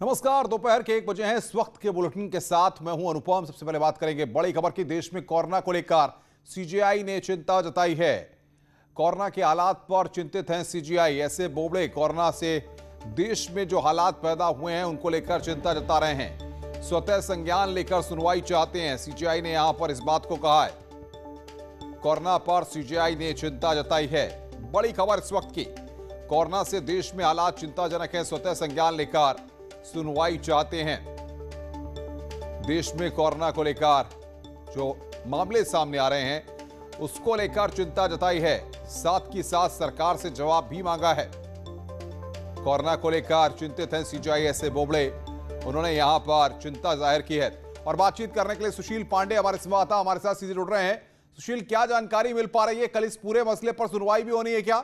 नमस्कार, दोपहर के 1 बजे हैं। इस वक्त के बुलेटिन के साथ मैं हूं अनुपम। सबसे पहले बात करेंगे बड़ी खबर की। देश में कोरोना को लेकर सीजेआई ने चिंता जताई है। कोरोना के हालात पर चिंतित हैं सीजेआई। ऐसे बोबड़े कोरोना से देश में जो हालात पैदा हुए हैं उनको लेकर चिंता जता रहे हैं। स्वतः संज्ञान लेकर सुनवाई चाहते हैं। सीजेआई ने यहां पर इस बात को कहा है। कोरोना पर सीजेआई ने चिंता जताई है। बड़ी खबर इस वक्त की। कोरोना से देश में हालात चिंताजनक हैं। स्वतः संज्ञान लेकर सुनवाई चाहते हैं। देश में कोरोना को लेकर जो मामले सामने आ रहे हैं उसको लेकर चिंता जताई है। साथ ही साथ सरकार से जवाब भी मांगा है। कोरोना को लेकर चिंतित हैं सीजेआई। ऐसे बोबड़े उन्होंने यहां पर चिंता जाहिर की है। और बातचीत करने के लिए सुशील पांडे हमारे संवाददाता हमारे साथ सीधे जुड़ रहे हैं। सुशील, क्या जानकारी मिल पा रही है? कल इस पूरे मसले पर सुनवाई भी होनी है क्या?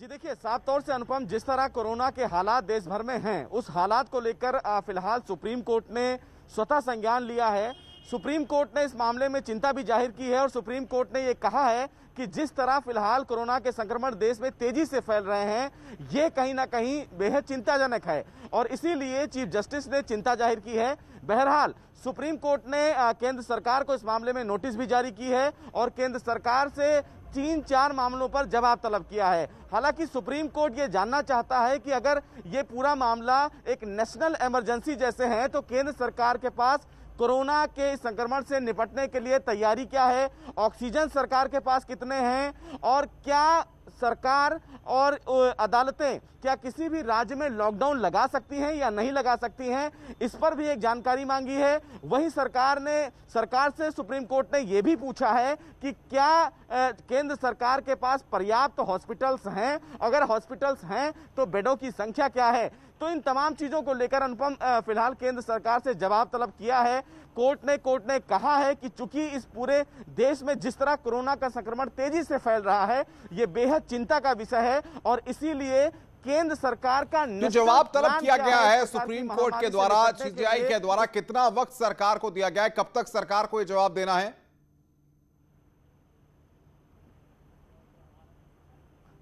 जी देखिए, साफ तौर से अनुपम, जिस तरह कोरोना के हालात देश भर में हैं उस हालात को लेकर फिलहाल सुप्रीम कोर्ट ने स्वतः संज्ञान लिया है। सुप्रीम कोर्ट ने इस मामले में चिंता भी जाहिर की है और सुप्रीम कोर्ट ने ये कहा है कि जिस तरह फिलहाल कोरोना के संक्रमण देश में तेजी से फैल रहे हैं ये कहीं ना कहीं बेहद चिंताजनक है और इसीलिए चीफ जस्टिस ने चिंता जाहिर की है। बहरहाल सुप्रीम कोर्ट ने केंद्र सरकार को इस मामले में नोटिस भी जारी की है और केंद्र सरकार से 3-4 मामलों पर जवाब तलब किया है। हालांकि सुप्रीम कोर्ट ये जानना चाहता है कि अगर ये पूरा मामला एक नेशनल इमरजेंसी जैसे है तो केंद्र सरकार के पास कोरोना के संक्रमण से निपटने के लिए तैयारी क्या है, ऑक्सीजन सरकार के पास कितने हैं और क्या सरकार और अदालतें क्या किसी भी राज्य में लॉकडाउन लगा सकती हैं या नहीं लगा सकती हैं, इस पर भी एक जानकारी मांगी है। वहीं सरकार से सुप्रीम कोर्ट ने यह भी पूछा है कि क्या केंद्र सरकार के पास पर्याप्त हॉस्पिटल्स हैं, अगर हॉस्पिटल्स हैं तो बेडों की संख्या क्या है। तो इन तमाम चीजों को लेकर अनुपम फिलहाल केंद्र सरकार से जवाब तलब किया है। कोर्ट ने कहा है कि चूंकि इस पूरे देश में जिस तरह कोरोना का संक्रमण तेजी से फैल रहा है ये बेहद चिंता का विषय है और इसीलिए केंद्र सरकार का जो जवाब तलब किया गया है सुप्रीम कोर्ट के द्वारा, सीजेआई के द्वारा, कितना वक्त सरकार को दिया गया है? कब तक सरकार को यह जवाब देना है?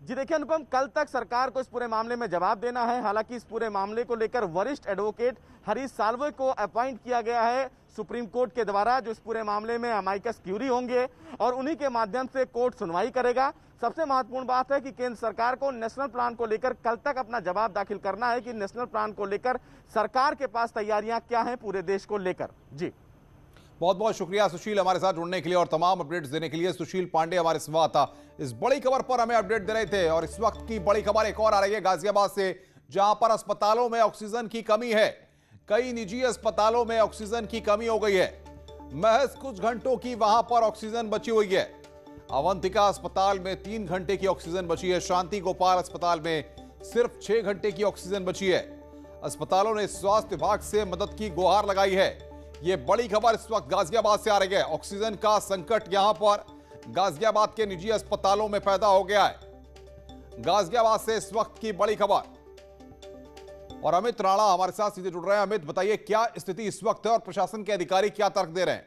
जी देखिए अनुपम, कल तक सरकार को इस पूरे मामले में जवाब देना है। हालांकि इस पूरे मामले को लेकर वरिष्ठ एडवोकेट हरीश साल्वे को अपॉइंट किया गया है सुप्रीम कोर्ट के द्वारा, जो इस पूरे मामले में अमाइकस क्यूरी होंगे और उन्हीं के माध्यम से कोर्ट सुनवाई करेगा। सबसे महत्वपूर्ण बात है कि केंद्र सरकार को नेशनल प्लान को लेकर कल तक अपना जवाब दाखिल करना है कि नेशनल प्लान को लेकर सरकार के पास तैयारियां क्या हैं पूरे देश को लेकर। जी बहुत बहुत शुक्रिया सुशील, हमारे साथ जुड़ने के लिए और तमाम अपडेट्स देने के लिए। सुशील पांडे हमारे संवाददाता इस बड़ी खबर पर हमें अपडेट दे रहे थे। और इस वक्त की बड़ी खबर एक और आ रही है गाजियाबाद से, जहां पर अस्पतालों में ऑक्सीजन की कमी है। कई निजी अस्पतालों में ऑक्सीजन की कमी हो गई है। महज कुछ घंटों की वहां पर ऑक्सीजन बची हुई है। अवंतिका अस्पताल में 3 घंटे की ऑक्सीजन बची है। शांति गोपाल अस्पताल में सिर्फ 6 घंटे की ऑक्सीजन बची है। अस्पतालों ने स्वास्थ्य विभाग से मदद की गुहार लगाई है। यह बड़ी खबर इस वक्त गाजियाबाद से आ रही है। ऑक्सीजन का संकट यहां पर गाजियाबाद के निजी अस्पतालों में पैदा हो गया है। गाजियाबाद से इस वक्त की बड़ी खबर। और अमित राणा हमारे साथ सीधे जुड़ रहे हैं। अमित, बताइए क्या स्थिति इस वक्त है और प्रशासन के अधिकारी क्या तर्क दे रहे हैं?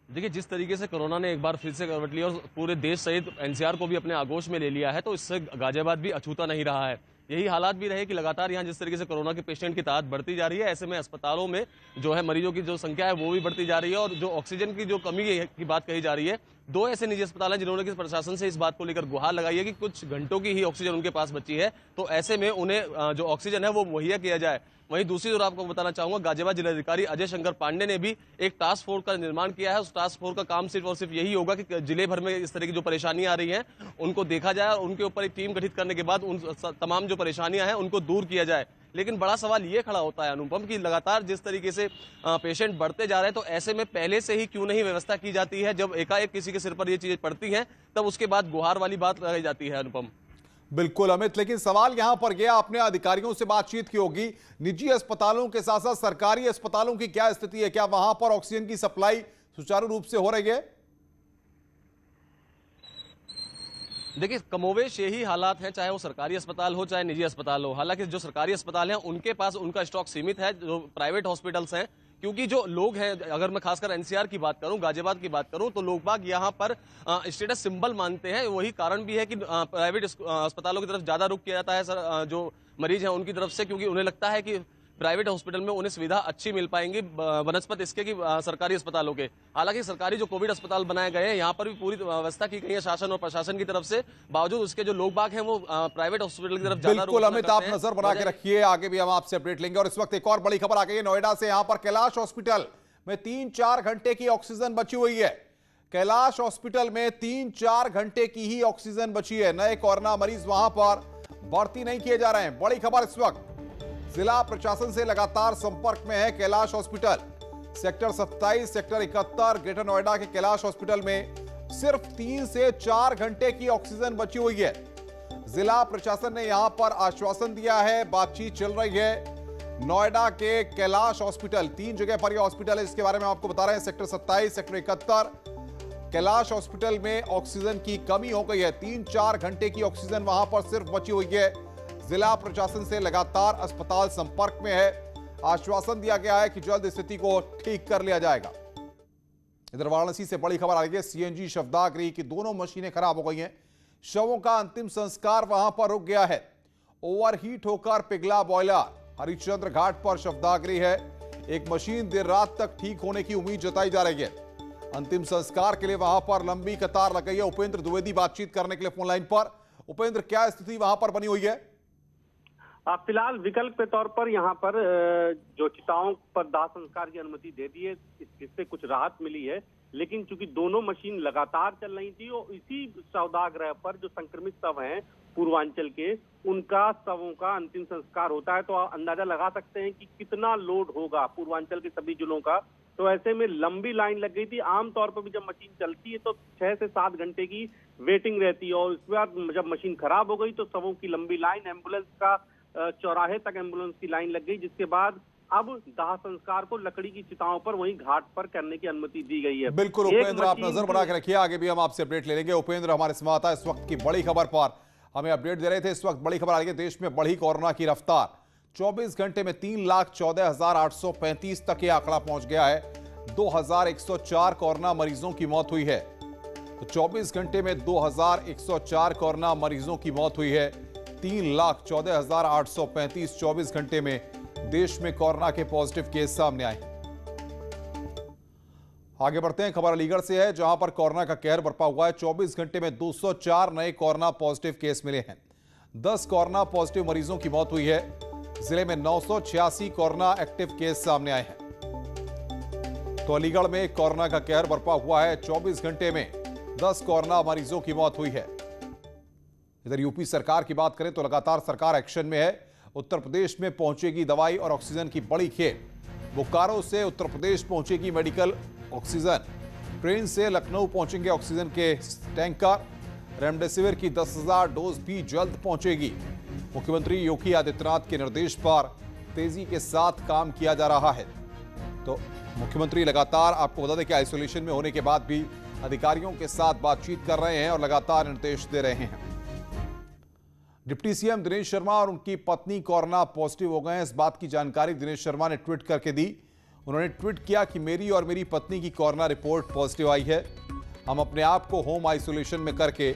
देखिए, जिस तरीके से कोरोना ने एक बार फिर से करवट लिया और पूरे देश सहित एनसीआर को भी अपने आगोश में ले लिया है तो इससे गाजियाबाद भी अछूता नहीं रहा है। यही हालात भी रहे कि लगातार यहाँ जिस तरीके से कोरोना के पेशेंट की तादाद बढ़ती जा रही है, ऐसे में अस्पतालों में जो है मरीजों की जो संख्या है वो भी बढ़ती जा रही है और जो ऑक्सीजन की जो कमी की बात कही जा रही है। 2 ऐसे निजी अस्पताल हैं जिन्होंने प्रशासन से इस बात को लेकर गुहार लगाई है कि कुछ घंटों की ही ऑक्सीजन उनके पास बची है, तो ऐसे में उन्हें जो ऑक्सीजन है वो मुहैया किया जाए। वहीं दूसरी ओर आपको बताना चाहूंगा, गाजियाबाद जिलाधिकारी अजय शंकर पांडे ने भी एक टास्क फोर्स का निर्माण किया है। उस टास्क फोर्स का काम सिर्फ और सिर्फ यही होगा कि जिले भर में इस तरह की जो परेशानियां आ रही हैं उनको देखा जाए और उनके ऊपर एक टीम गठित करने के बाद उन तमाम जो परेशानियां हैं उनको दूर किया जाए। लेकिन बड़ा सवाल ये खड़ा होता है अनुपम कि लगातार जिस तरीके से पेशेंट बढ़ते जा रहे हैं तो ऐसे में पहले से ही क्यों नहीं व्यवस्था की जाती है। जब एकाएक किसी के सिर पर ये चीजें पड़ती हैं तब उसके बाद गुहार वाली बात लगाई जाती है। अनुपम बिल्कुल अमित, लेकिन सवाल यहां पर गया, आपने अधिकारियों से बातचीत की होगी, निजी अस्पतालों के साथ साथ सरकारी अस्पतालों की क्या स्थिति है? क्या वहां पर ऑक्सीजन की सप्लाई सुचारू रूप से हो रही है? देखिए, कमोवेश यही हालात हैं, चाहे वो सरकारी अस्पताल हो चाहे निजी अस्पताल हो। हालांकि जो सरकारी अस्पताल हैं उनके पास उनका स्टॉक सीमित है। जो प्राइवेट हॉस्पिटल्स हैं क्योंकि जो लोग हैं, अगर मैं खासकर एनसीआर की बात करूं, गाजियाबाद की बात करूं, तो लोग बाग यहां पर स्टेटस सिंबल मानते हैं। वही कारण भी है कि प्राइवेट अस्पतालों की तरफ ज्यादा रुख किया जाता है सर, जो मरीज हैं उनकी तरफ से, क्योंकि उन्हें लगता है कि प्राइवेट हॉस्पिटल में उन्हें सुविधा अच्छी मिल पाएंगी बनस्पत इसके कि सरकारी अस्पतालों के। हालांकि सरकारी जो कोविड अस्पताल बनाए गए हैं, यहाँ पर भी पूरी व्यवस्था की गई है शासन और प्रशासन की तरफ से, बावजूद उसके जो लोग बाग हैं वो प्राइवेट हॉस्पिटल की तरफ ज्यादा बिल्कुल अमित, आप नजर बना के रखिए, आगे भी हम आपसे अपडेट लेंगे। और इस वक्त एक और बड़ी खबर आ गई है नोएडा से। यहां पर कैलाश हॉस्पिटल में 3-4 घंटे की ऑक्सीजन बची हुई है। कैलाश हॉस्पिटल में 3-4 घंटे की ही ऑक्सीजन बची है। नए कोरोना मरीज वहां पर भर्ती नहीं किए जा रहे हैं। बड़ी खबर इस वक्त जिला प्रशासन से लगातार संपर्क में है Kailash hospital. Sector 27, sector 71, greater Noida के कैलाश हॉस्पिटल में सिर्फ 3 से 4 घंटे की ऑक्सीजन बची हुई है। जिला प्रशासन ने यहां पर आश्वासन दिया है, बातचीत चल रही है। नोएडा के कैलाश हॉस्पिटल, 3 जगह पर यह हॉस्पिटल है, इसके बारे में आपको बता रहे हैं। सेक्टर 27, सेक्टर 71, कैलाश हॉस्पिटल में ऑक्सीजन की कमी हो गई है। 3-4 घंटे की ऑक्सीजन वहां पर सिर्फ बची हुई है। जिला प्रशासन से लगातार अस्पताल संपर्क में है। आश्वासन दिया गया है कि जल्द स्थिति को ठीक कर लिया जाएगा। इधर वाराणसी से बड़ी खबर आ रही है। सीएनजी शवदाह की दोनों मशीनें खराब हो गई हैं। शवों का अंतिम संस्कार वहां पर रुक गया है। ओवरहीट होकर पिघला बॉयलर। हरिश्चंद्र घाट पर शवदाह है। एक मशीन देर रात तक ठीक होने की उम्मीद जताई जा रही है। अंतिम संस्कार के लिए वहां पर लंबी कतार लग गई है। उपेंद्र द्विवेदी बातचीत करने के लिए फोन लाइन पर। उपेंद्र, क्या स्थिति वहां पर बनी हुई है? फिलहाल विकल्प के तौर पर यहाँ पर जो चिताओं पर दाह संस्कार की अनुमति दे दी है, इससे कुछ राहत मिली है। लेकिन चूंकि दोनों मशीन लगातार चल रही थी और इसी शवदाह पर जो संक्रमित शव हैं पूर्वांचल के, उनका शवों का अंतिम संस्कार होता है, तो अंदाजा लगा सकते हैं कि कितना लोड होगा पूर्वांचल के सभी जिलों का। तो ऐसे में लंबी लाइन लग गई थी। आमतौर पर भी जब मशीन चलती है तो 6 से 7 घंटे की वेटिंग रहती है, और उसके बाद जब मशीन खराब हो गई तो शवों की लंबी लाइन, एम्बुलेंस का चौराहे तक एम्बुलेंस की लाइन लग गई, जिसके बाद अब दाह संस्कार को लकड़ी की चिताओं पर वहीं घाट पर करने की अनुमति दी गई है। बिल्कुल उपेंद्र, आप नजर बना के रखिए, आगे भी हम आपसे अपडेट ले लेंगे। उपेंद्र हमारे संवाददाता इस वक्त की बड़ी खबर पर हमें अपडेट दे रहे थे। इस वक्त बड़ी खबर आ रही है, देश में बढ़ी कोरोना की रफ्तार। 24 घंटे में 3,14,835 तक यह आंकड़ा पहुंच गया है। 2,104 कोरोना मरीजों की मौत हुई है। तो 24 घंटे में 2,104 कोरोना मरीजों की मौत हुई है। 3,14,835 24 घंटे में देश में कोरोना के पॉजिटिव केस सामने आए। आगे बढ़ते हैं, खबर अलीगढ़ से है, जहां पर कोरोना का कहर बरपा हुआ है। 24 घंटे में 204 नए कोरोना पॉजिटिव केस मिले हैं। 10 कोरोना पॉजिटिव मरीजों की मौत हुई है। जिले में 986 कोरोना एक्टिव केस सामने आए हैं। तो अलीगढ़ में कोरोना का कहर बरपा हुआ है। 24 घंटे में 10 कोरोना मरीजों की मौत हुई है। इधर यूपी सरकार की बात करें तो लगातार सरकार एक्शन में है। उत्तर प्रदेश में पहुंचेगी दवाई और ऑक्सीजन की बड़ी खेप। बोकारो से उत्तर प्रदेश पहुंचेगी मेडिकल ऑक्सीजन। ट्रेन से लखनऊ पहुंचेंगे ऑक्सीजन के टैंकर। रेमडेसिविर की 10,000 डोज भी जल्द पहुंचेगी। मुख्यमंत्री योगी आदित्यनाथ के निर्देश पर तेजी के साथ काम किया जा रहा है। तो मुख्यमंत्री लगातार, आपको बता दें कि आइसोलेशन में होने के बाद भी अधिकारियों के साथ बातचीत कर रहे हैं और लगातार निर्देश दे रहे हैं। डिप्टी सीएम दिनेश शर्मा और उनकी पत्नी कोरोना पॉजिटिव हो गए हैं। इस बात की जानकारी दिनेश शर्मा ने ट्वीट करके दी। उन्होंने ट्वीट किया कि मेरी और मेरी पत्नी की कोरोना रिपोर्ट पॉजिटिव आई है। हम अपने आप को होम आइसोलेशन में करके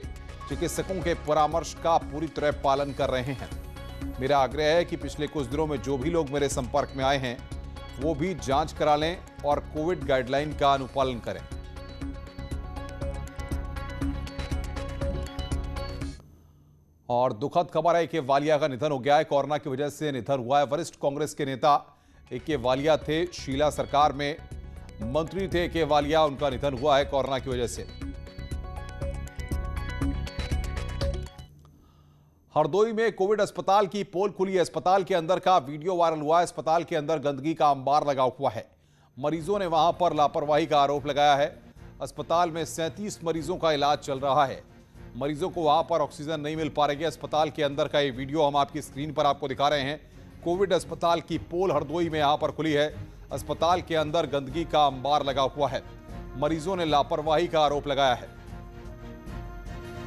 चिकित्सकों के परामर्श का पूरी तरह पालन कर रहे हैं। मेरा आग्रह है कि पिछले कुछ दिनों में जो भी लोग मेरे संपर्क में आए हैं वो भी जांच करा लें और कोविड गाइडलाइन का अनुपालन करें। और दुखद खबर है कि वालिया का निधन हो गया है। कोरोना की वजह से निधन हुआ है। वरिष्ठ कांग्रेस के नेता ए.के. वालिया थे। शीला सरकार में मंत्री थे ए.के. वालिया, उनका निधन हुआ है कोरोना की वजह से। हरदोई में कोविड अस्पताल की पोल खुली है। अस्पताल के अंदर का वीडियो वायरल हुआ है। अस्पताल के अंदर गंदगी का अंबार लगा हुआ है। मरीजों ने वहां पर लापरवाही का आरोप लगाया है। अस्पताल में 37 मरीजों का इलाज चल रहा है। मरीजों को वहां पर ऑक्सीजन नहीं मिल पा रही है। अस्पताल के अंदर का ये वीडियो हम आपकी स्क्रीन पर आपको दिखा रहे हैं। कोविड अस्पताल की पोल हरदोई में यहां पर खुली है। अस्पताल के अंदर गंदगी का अंबार लगा हुआ है। मरीजों ने लापरवाही का आरोप लगाया है।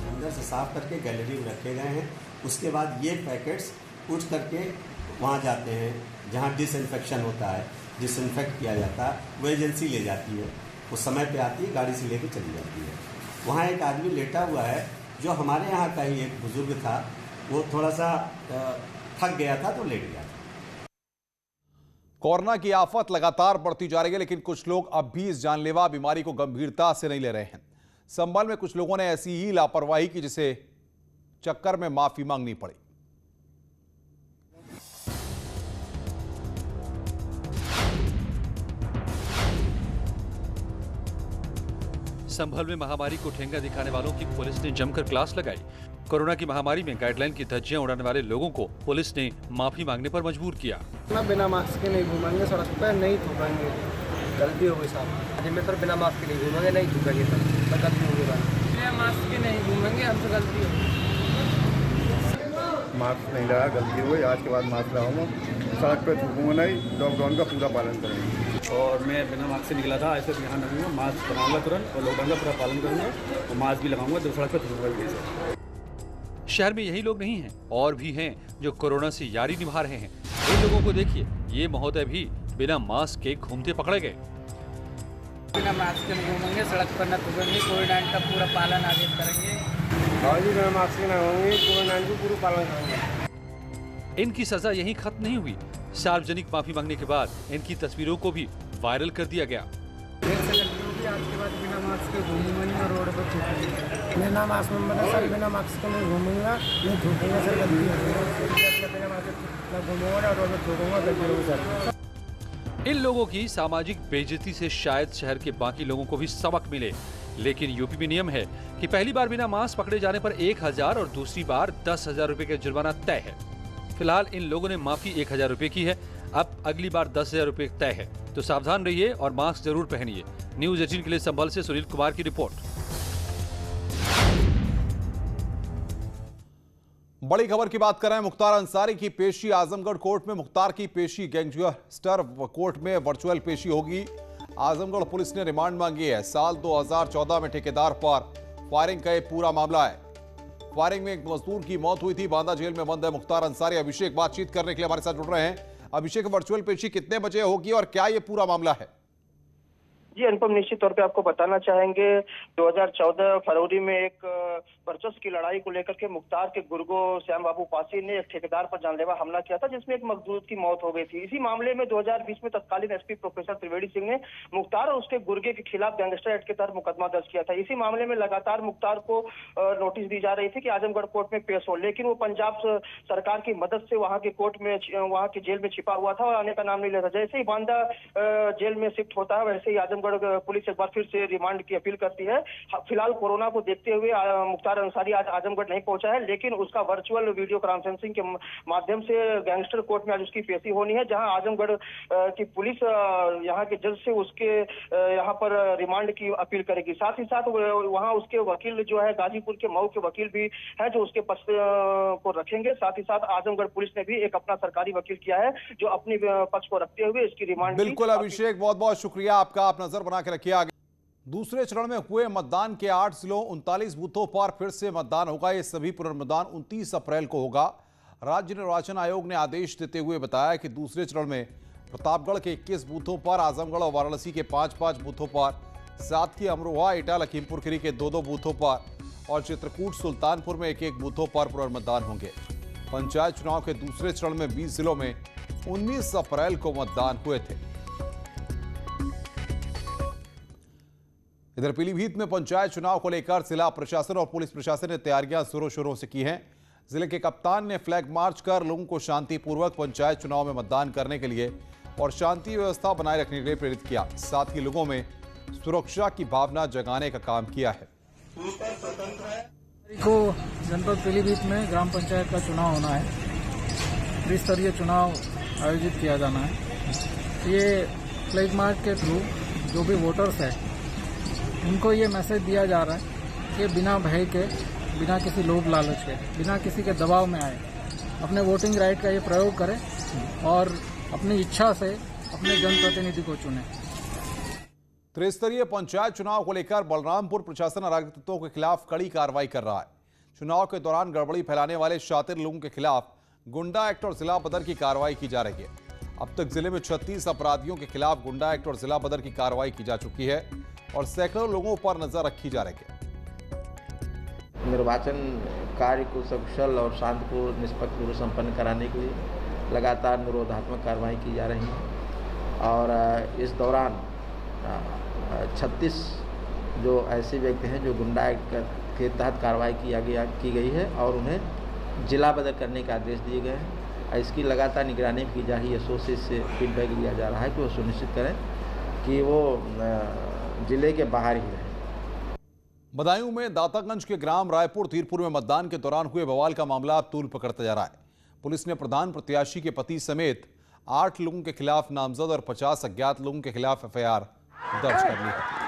अंदर से साफ करके गैलरी में रखे गए हैं। उसके बाद ये पैकेट्स उठ करके वहाँ जाते हैं जहाँ डिसइंफेक्शन होता है। डिसइंफेक्ट किया जाता है, वो एजेंसी ले जाती है, वो समय पे आती है, गाड़ी से लेके चली जाती है। वहाँ एक आदमी लेटा हुआ है जो हमारे यहाँ का ही एक बुजुर्ग था, वो थोड़ा सा थक गया था तो लेट गया था। कोरोना की आफत लगातार बढ़ती जा रही है, लेकिन कुछ लोग अब भी इस जानलेवा बीमारी को गंभीरता से नहीं ले रहे हैं। संभल में कुछ लोगों ने ऐसी ही लापरवाही की जिसे चक्कर में माफी मांगनी पड़ी। संभल में महामारी को ठेंगा दिखाने वालों की पुलिस ने जमकर क्लास लगाई। कोरोना की महामारी में गाइडलाइन की धज्जियां उड़ाने वाले लोगों को पुलिस ने माफी मांगने पर मजबूर किया। बिना मास्क के नहीं घूमेंगे, सड़क पर नहीं थूकेंगे, गलती हो गई साहब। आज में तो बिना मास्क के नहीं घूमेंगे, नहीं थूकेंगे सर, गलती हो गई। बिना मास्क के नहीं घूमेंगे, हमसे गलती हो गई। मास्क नहीं लगा, गलती हो गई, आज के बाद मास्क लगाऊंगा, सड़क पे थूकूंगा नहीं, लॉकडाउन का पूरा पालन करेंगे। और मैं बिना मास्क से निकला था, ऐसे ध्यान रखूंगा, मास्क लगाऊंगा तुरंत और लॉकडाउन का पूरा पालन करूंगा और मास्क भी लगाऊंगा, तो सड़क पर थूकूंगा भी। शहर में यही लोग नहीं हैं, और भी हैं जो कोरोना से यारी निभा रहे हैं। इन लोगों को देखिए, ये महोदय भी बिना मास्क के घूमते पकड़े गए। बिना मास्क के घूमेंगे, सड़क पर न थूकेंगे, कोविड-19 का पूरा पालन आगे करेंगे। बिना मास्क के न घूमेंगे, कोविड-19 का पूरा पालन करेंगे। इनकी सजा यहीं खत्म नहीं हुई। सार्वजनिक माफी मांगने के बाद इनकी तस्वीरों को भी वायरल कर दिया गया। आज के बाद बिना मास्क के घूमूंगा नहीं और रोड पर थूकूंगा। बिना मास्क में मतलब सर बिना मास्क के नहीं घूमूंगा, नहीं थूकूंगा सर, गलती हो बिना मास्क घूमूंगा और रोड पर थूकूंगा, गलती हो सर। इन लोगों की सामाजिक बेइज्जती से शायद शहर के बाकी लोगों को भी सबक मिले, लेकिन यूपी में नियम है कि पहली बार बिना मास्क पकड़े जाने पर 1000 और दूसरी बार 10,000 रुपए का जुर्माना तय है। फिलहाल इन लोगों ने माफी 1000 रुपए की है, अब अगली बार 10,000 रुपए तय है, तो सावधान रहिए और मास्क जरूर पहनिए। न्यूज़ 18 के लिए संभल से सुनील कुमार की रिपोर्ट। बड़ी खबर की बात कर रहे हैं। मुख्तार अंसारी की पेशी आजमगढ़ कोर्ट में। मुख्तार की पेशी गैंगस्टर कोर्ट में वर्चुअल पेशी होगी। आजमगढ़ पुलिस ने रिमांड मांगी है। साल 2014 में ठेकेदार पर फायरिंग का एक पूरा मामला है। फायरिंग में एक मजदूर की मौत हुई थी। बांदा जेल में बंद है मुख्तार अंसारी। अभिषेक बातचीत करने के लिए हमारे साथ जुड़ रहे हैं। अभिषेक, वर्चुअल पेशी कितने बजे होगी और क्या ये पूरा मामला है? जी अनुपम, निश्चित तौर पे आपको बताना चाहेंगे 2014 फरवरी में एक वर्चस्व की लड़ाई को लेकर के मुख्तार के गुर्गो श्याम बाबू पासी ने एक ठेकेदार पर जानलेवा हमला किया था, जिसमें एक मजदूर की मौत हो गई थी। इसी मामले में 2020 में तत्कालीन एसपी प्रोफेसर त्रिवेदी सिंह ने मुख्तार और उसके गुर्गे के खिलाफ गैंगस्टर एक्ट के तहत मुकदमा दर्ज किया था। इसी मामले में लगातार मुख्तार को नोटिस दी जा रही थी कि आजमगढ़ कोर्ट में पेश हो, लेकिन वो पंजाब सरकार की मदद से वहाँ के कोर्ट में, वहाँ की जेल में छिपा हुआ था और आने का नाम नहीं लेता। जैसे ही बांदा जेल में शिफ्ट होता है, वैसे ही आजमगढ़ पुलिस एक बार फिर से रिमांड की अपील करती है। फिलहाल कोरोना को देखते हुए मुख्तार अंसारी आज आजमगढ़ नहीं पहुंचा है, लेकिन उसका वर्चुअल वीडियो कॉन्फ्रेंसिंग के माध्यम से गैंगस्टर कोर्ट में आज उसकी पेशी होनी है, जहां आजमगढ़ की पुलिस यहां के जज से उसके यहां पर रिमांड की अपील करेगी। साथ ही साथ वहां उसके वकील जो है गाजीपुर के मऊ के वकील भी है, जो उसके पक्ष को रखेंगे। साथ ही साथ आजमगढ़ पुलिस ने भी एक अपना सरकारी वकील किया है, जो अपने पक्ष को रखते हुए इसकी रिमांड। बिल्कुल अभिषेक, बहुत बहुत शुक्रिया आपका। आप नजर बना के रखिए आगे। दूसरे चरण में हुए मतदान के 8 जिलों 39 बूथों पर फिर से मतदान होगा। ये सभी पुनर्मतदान 29 अप्रैल को होगा। राज्य निर्वाचन आयोग ने आदेश देते हुए बताया कि दूसरे चरण में प्रतापगढ़ के 21 बूथों पर, आजमगढ़ और वाराणसी के 5-5 बूथों पर, साथ ही अमरोहा, एटा, लखीमपुर खीरी के 2-2 बूथों पर और चित्रकूट, सुल्तानपुर में 1-1 बूथों पर पुनर्मतदान होंगे। पंचायत चुनाव के दूसरे चरण में 20 जिलों में 19 अप्रैल को मतदान हुए थे। इधर पीलीभीत में पंचायत चुनाव को लेकर जिला प्रशासन और पुलिस प्रशासन ने तैयारियां जोरों शोरों से की हैं। जिले के कप्तान ने फ्लैग मार्च कर लोगों को शांतिपूर्वक पंचायत चुनाव में मतदान करने के लिए और शांति व्यवस्था बनाए रखने के लिए प्रेरित किया। साथ ही लोगों में सुरक्षा की भावना जगाने का काम किया है। को जनपद पीलीभीत में ग्राम पंचायत का चुनाव होना है, त्रिस्तरीय चुनाव आयोजित किया जाना है। ये फ्लैग मार्च के थ्रू जो भी वोटर्स है, उनको ये मैसेज दिया जा रहा है कि बिना भय के, बिना किसी लोभ लालच के, बिना किसी के दबाव में आए, अपने वोटिंग राइट का ये प्रयोग करें और अपनी इच्छा से अपने जनप्रतिनिधि को चुनें। त्रिस्तरीय पंचायत चुनाव को लेकर बलरामपुर प्रशासन अराजकतत्वों के खिलाफ कड़ी कार्रवाई कर रहा है। चुनाव के दौरान गड़बड़ी फैलाने वाले शातिर लोगों के खिलाफ गुंडा एक्ट और जिला बदर की कार्रवाई की जा रही है। अब तक जिले में 36 अपराधियों के खिलाफ गुंडा एक्ट और जिला बदर की कार्रवाई की जा चुकी है और सैकड़ों लोगों पर नजर रखी जा रही है। निर्वाचन कार्य को सकुशल और शांतिपूर्ण निष्पक्ष रूप से संपन्न कराने के लिए लगातार निरोधात्मक कार्रवाई की जा रही है और इस दौरान 36 जो ऐसे व्यक्ति हैं जो गुंडा एक्ट के तहत कार्रवाई की गई है और उन्हें जिला बदर करने के आदेश दिए गए हैं। इसकी लगातार निगरानी की जा रही है। एसओसी से फीडबैक लिया जा रहा है कि वो सुनिश्चित करें कि वो जिले के बाहर ही रहें। बदायूं में दातागंज के ग्राम रायपुर धीरपुर में मतदान के दौरान हुए बवाल का मामला अब तूल पकड़ता जा रहा है। पुलिस ने प्रधान प्रत्याशी के पति समेत 8 लोगों के खिलाफ नामजद और 50 अज्ञात लोगों के खिलाफ एफआईआर दर्ज कर ली है।